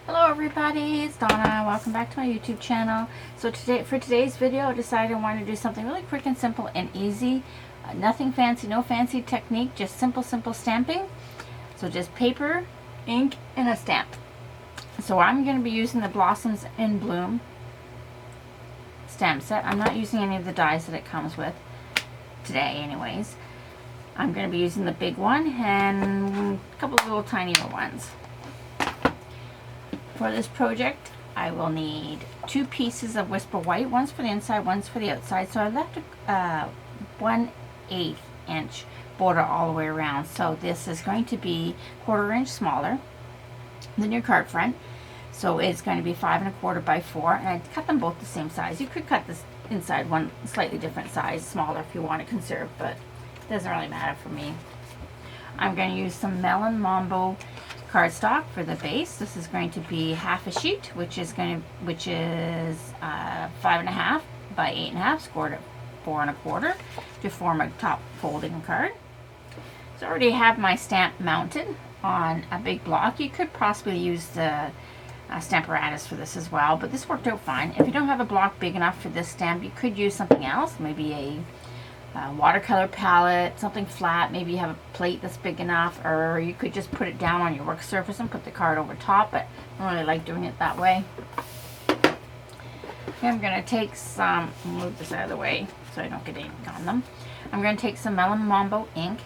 Hello everybody, it's Donna. Welcome back to my YouTube channel. So for today's video, I decided I wanted to do something really quick and simple and easy. Nothing fancy, no fancy technique, just simple stamping. So just paper, ink, and a stamp. So I'm going to be using the Blossoms in Bloom stamp set. I'm not using any of the dies that it comes with today anyways. I'm going to be using the big one and a couple of little tinier ones. For this project, I will need 2 pieces of Whisper White. One's for the inside, one's for the outside. So I left a 1/8 inch border all the way around. So this is going to be 1/4 inch smaller than your card front. So it's going to be 5 1/4 by 4. And I cut them both the same size. You could cut this inside one slightly different size, smaller if you want to conserve, but it doesn't really matter for me. I'm going to use some Melon Mambo cardstock for the base. This is going to be half a sheet, which is 5 1/2 by 8 1/2, scored at 4 1/4 to form a top folding card. So I already have my stamp mounted on a big block. You could possibly use the Stamparatus for this as well, but this worked out fine. If you don't have a block big enough for this stamp, you could use something else, maybe a watercolor palette, something flat. Maybe you have a plate that's big enough, or you could just put it down on your work surface and put the card over top, but I don't really like doing it that way. Okay, I'm going to take some, move this out of the way so I don't get ink on them. I'm going to take some Melon Mambo ink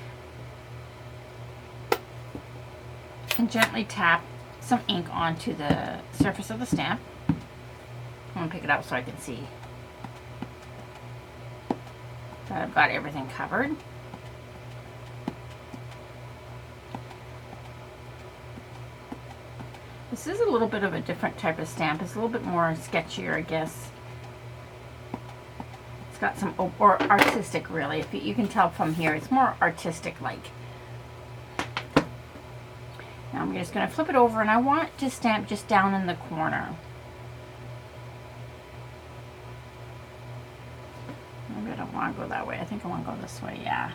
and gently tap some ink onto the surface of the stamp. I'm going to pick it up so I can see that I've got everything covered. This is a little bit of a different type of stamp. It's a little bit more sketchier, I guess. It's got some, or artistic really. If you can tell from here, it's more artistic like. Now I'm just going to flip it over, and I want to stamp just down in the corner. Maybe I don't want to go that way. I think I want to go this way, yeah.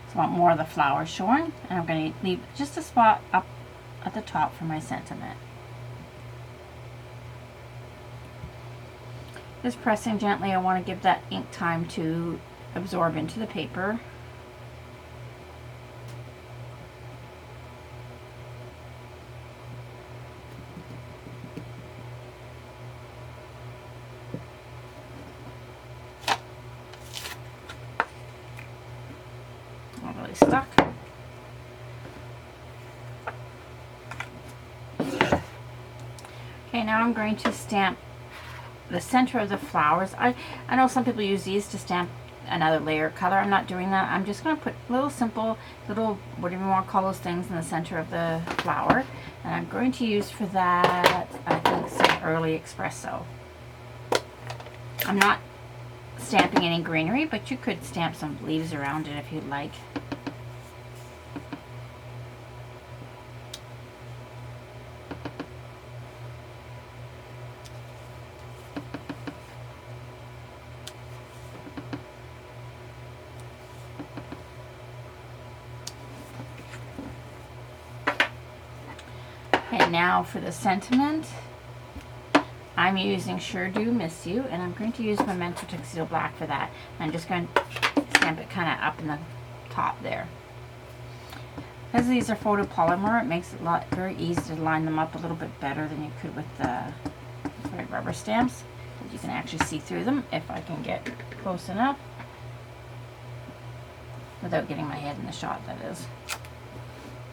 So I want more of the flowers showing, and I'm going to leave just a spot up at the top for my sentiment. Just pressing gently. I want to give that ink time to absorb into the paper. Not really stuck. Okay, now I'm going to stamp the center of the flowers. I know some people use these to stamp another layer of color. I'm not doing that. I'm just going to put little simple, little, whatever you want to call those things, in the center of the flower. And I'm going to use for that, I think, some early espresso. I'm not stamping any greenery, but you could stamp some leaves around it if you'd like. And now for the sentiment, I'm using Sure Do Miss You, and I'm going to use Memento Tuxedo Black for that. I'm just going to stamp it kind of up in the top there. Because these are photopolymer, it makes it very easy to line them up a little bit better than you could with the rubber stamps. You can actually see through them if I can get close enough without getting my head in the shot, that is.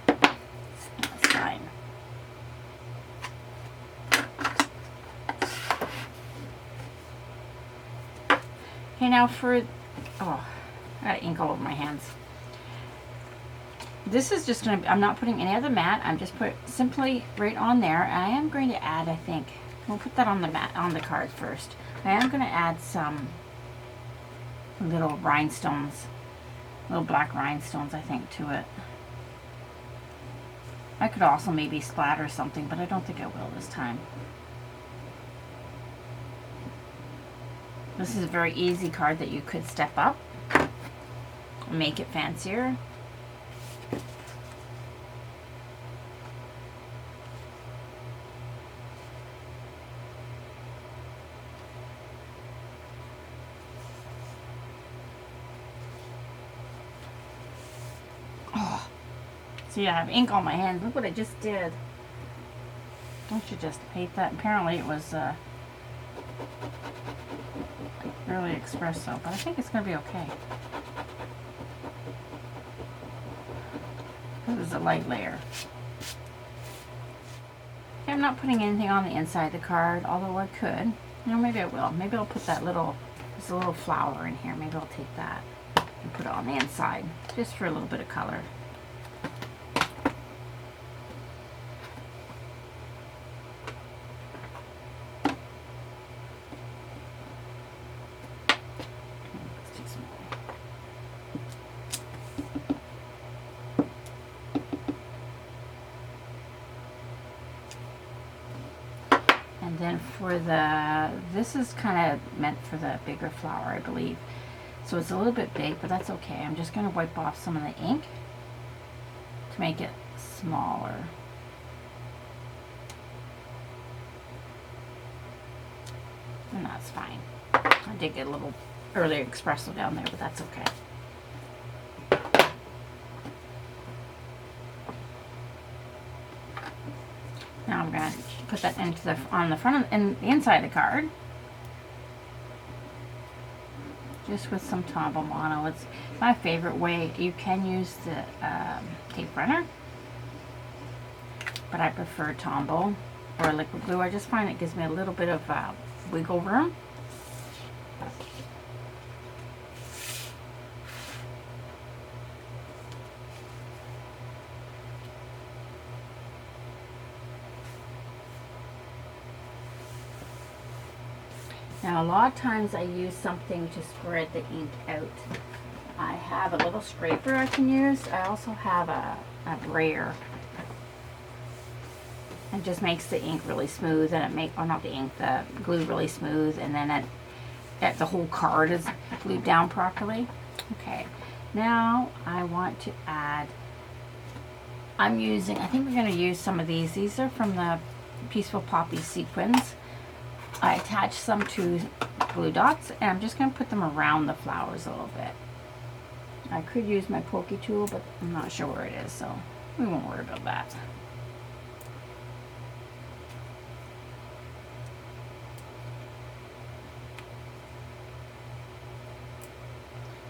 That's fine. Okay, now for, oh, I got ink all over my hands. This is just going to, I'm not putting any other mat. I'm just put simply right on there. And I am going to add, I think, we'll put that on the mat, on the card first. I am going to add some little rhinestones, little black rhinestones, I think, to it. I could also maybe splatter something, but I don't think I will this time. This is a very easy card that you could step up and make it fancier. See, I have ink on my hand. Look what I just did. Don't you just hate that? Apparently it was really espresso, but I think it's going to be okay. This is a light layer. Okay, I'm not putting anything on the inside of the card, although I could. You know, maybe I will. Maybe I'll put that little, there's a little flower in here. Maybe I'll take that and put it on the inside, just for a little bit of color. And then for the, this is kind of meant for the bigger flower, I believe. So it's a little bit big, but that's okay. I'm just going to wipe off some of the ink to make it smaller. And that's fine. I did get a little early espresso down there, but that's okay. Now I'm going to put that into the, on the front and the inside of the card. Just with some Tombow Mono. It's my favorite way. You can use the tape runner, but I prefer Tombow or liquid glue. I just find it gives me a little bit of wiggle room. Now a lot of times I use something to spread the ink out. I have a little scraper I can use. I also have a brayer. It just makes the ink really smooth, and it or not the ink, the glue really smooth, and then the whole card is glued down properly. Okay, now I want to add, I think we're going to use some of these. These are from the Peaceful Poppy sequins. I attached some to glue dots, and I'm just going to put them around the flowers a little bit. I could use my pokey tool, but I'm not sure where it is, so we won't worry about that.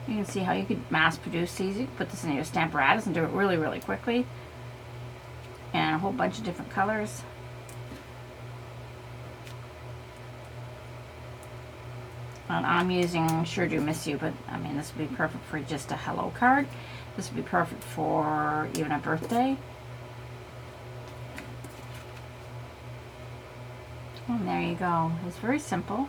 You can see how you could mass produce these. You could put this in your Stamparatus and do it really, really quickly. And a whole bunch of different colors. And I'm using Sure Do Miss You, but I mean, this would be perfect for just a hello card. This would be perfect for even a birthday. And there you go. It's very simple,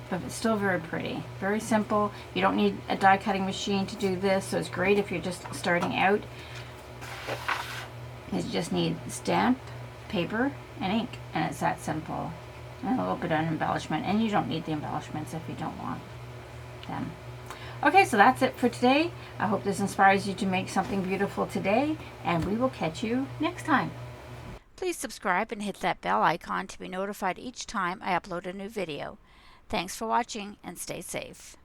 but it's still very pretty. Very simple. You don't need a die cutting machine to do this, so it's great if you're just starting out. You just need stamp, paper, and ink, and it's that simple. And a little bit of embellishment, and you don't need the embellishments if you don't want them. Okay, so that's it for today. I hope this inspires you to make something beautiful today, and we will catch you next time. Please subscribe and hit that bell icon to be notified each time I upload a new video. Thanks for watching, and stay safe.